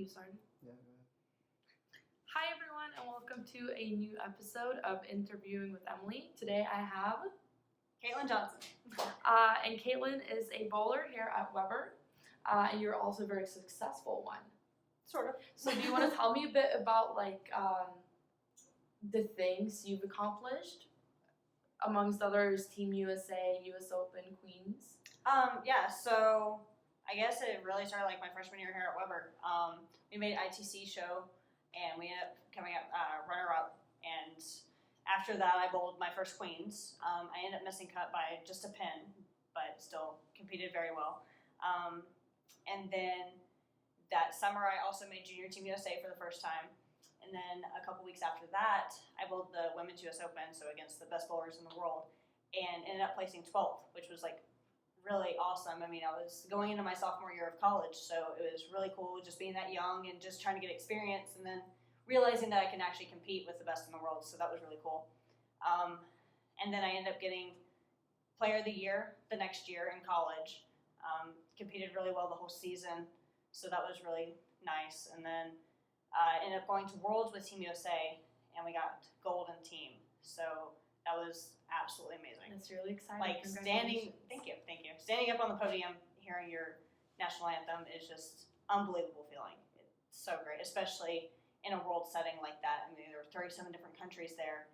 You started? Yeah, go ahead. Hi, everyone, and welcome to a new episode of Interviewing with Emily. Today I have Caitlyn Johnson. and Caitlyn is a bowler here at Weber, and you're also a very successful one. Sort of. So, do you want to tell me a bit about the things you've accomplished, amongst others, Team USA, US Open, Queens? So I guess it really started like my freshman year here at Weber. We made an ITC show, and we ended up coming up runner-up. And after that, I bowled my first Queens. I ended up missing cut by just a pin, but still competed very well. And then that summer, I also made Junior Team USA for the first time. And then a couple weeks after that, I bowled the Women's US Open, so against the best bowlers in the world, and ended up placing 12th, which was like really awesome. I mean, I was going into my sophomore year of college, so it was really cool just being that young and just trying to get experience, and then realizing that I can actually compete with the best in the world, so that was really cool. And then I ended up getting Player of the Year the next year in college. Competed really well the whole season, so that was really nice. And then ended up going to Worlds with Team USA, and we got gold in team, so that was absolutely amazing. That's really exciting. Like standing, thank you. Standing up on the podium, hearing your national anthem is just unbelievable feeling. It's so great, especially in a world setting like that. I mean, there were 37 different countries there,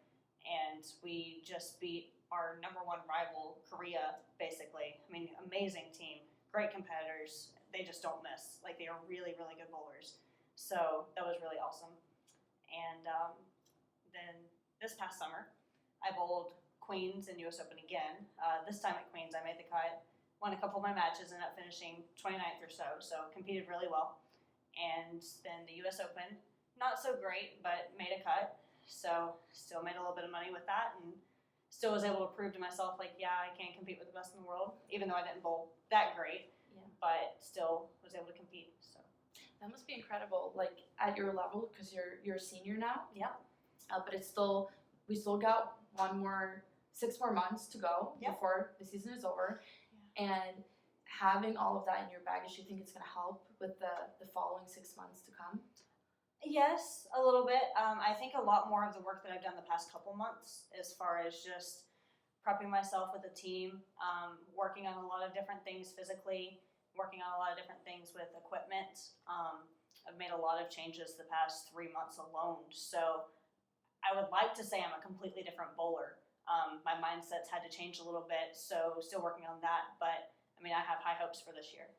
and we just beat our number one rival, Korea, basically. I mean, amazing team, great competitors. They just don't miss. Like, they are really, really good bowlers. So that was really awesome. And then this past summer, I bowled Queens and US Open again. This time at Queens, I made the cut, won a couple of my matches, ended up finishing 29th or so competed really well. And then the US Open, not so great, but made a cut, so still made a little bit of money with that, and still was able to prove to myself, like, yeah, I can compete with the best in the world, even though I didn't bowl that great, but still was able to compete, so. That must be incredible, like, at your level, because you're a senior now. Yeah. But we still got 6 more months to go before the season is over. Yeah. And having all of that in your baggage, do you think it's going to help with the following 6 months to come? Yes, a little bit. I think a lot more of the work that I've done the past couple months, as far as just prepping myself with a team, working on a lot of different things physically, working on a lot of different things with equipment. I've made a lot of changes the past 3 months alone, so I would like to say I'm a completely different bowler. My mindset's had to change a little bit, so still working on that, but I mean, I have high hopes for this year.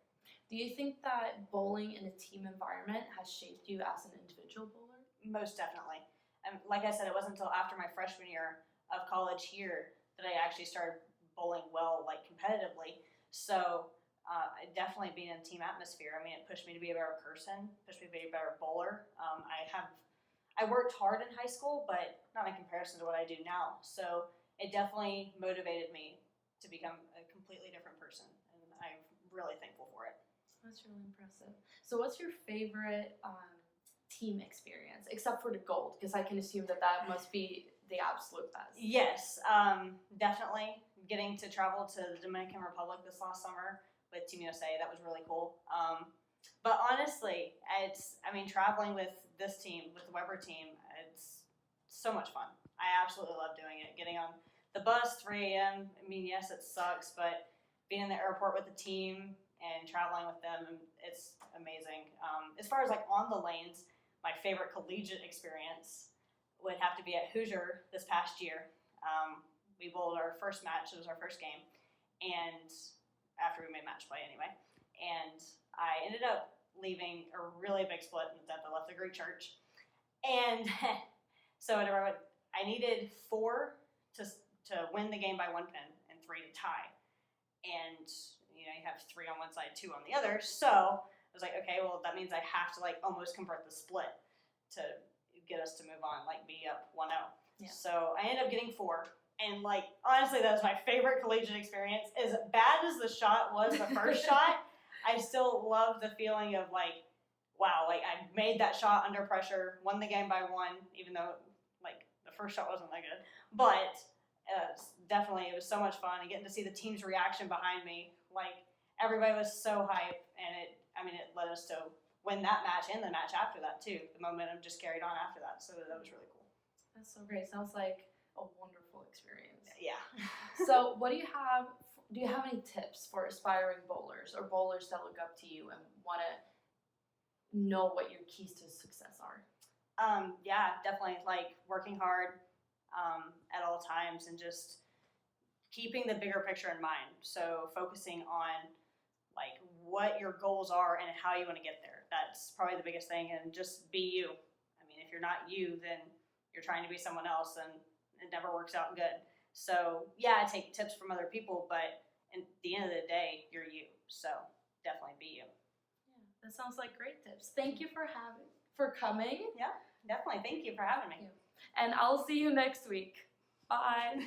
Do you think that bowling in a team environment has shaped you as an individual bowler? Most definitely. And like I said, it wasn't until after my freshman year of college here that I actually started bowling well, like competitively. So definitely being in a team atmosphere, I mean, it pushed me to be a better person, pushed me to be a better bowler. I worked hard in high school, but not in comparison to what I do now. So it definitely motivated me to become a completely different person, and I'm really thankful for it. That's really impressive. So what's your favorite team experience, except for the gold? Because I can assume that must be the absolute best. Yes, definitely. Getting to travel to the Dominican Republic this last summer with Team USA, that was really cool. But honestly, traveling with this team, with the Weber team, it's so much fun. I absolutely love doing it. Getting on the bus, 3 a.m., I mean, yes, it sucks, but being in the airport with the team and traveling with them, it's amazing. As far as like on the lanes, my favorite collegiate experience would have to be at Hoosier this past year. We bowled our first match, it was our first game, and after we made match play anyway, and I ended up leaving a really big split in the 10th. I left the Greek church, and so I needed 4 to win the game by 1 pin and 3 to tie, and you have 3 on one side, 2 on the other. So I was like, okay, well, that means I have to like almost convert the split to get us to move on, like be up 1-0. Yeah. So I ended up getting 4. And like, honestly, that was my favorite collegiate experience. As bad as the shot was, the first shot, I still love the feeling of like, wow, like I made that shot under pressure, won the game by 1, even though like the first shot wasn't that good. But definitely, it was so much fun, and getting to see the team's reaction behind me. Like, everybody was so hyped, and it led us to win that match and the match after that too. The momentum just carried on after that, so that was really cool. That's so great. Sounds like a wonderful experience. Yeah. So, what do you have? Do you have any tips for aspiring bowlers or bowlers that look up to you and want to know what your keys to success are? Yeah, definitely like working hard at all times and just keeping the bigger picture in mind. So focusing on like what your goals are and how you want to get there. That's probably the biggest thing. And just be you. I mean, if you're not you, then you're trying to be someone else and it never works out good. So yeah, I take tips from other people, but at the end of the day, you're you. So definitely be you. Yeah, that sounds like great tips. Thank you for coming. Yeah, definitely. Thank you for having me. And I'll see you next week. Bye.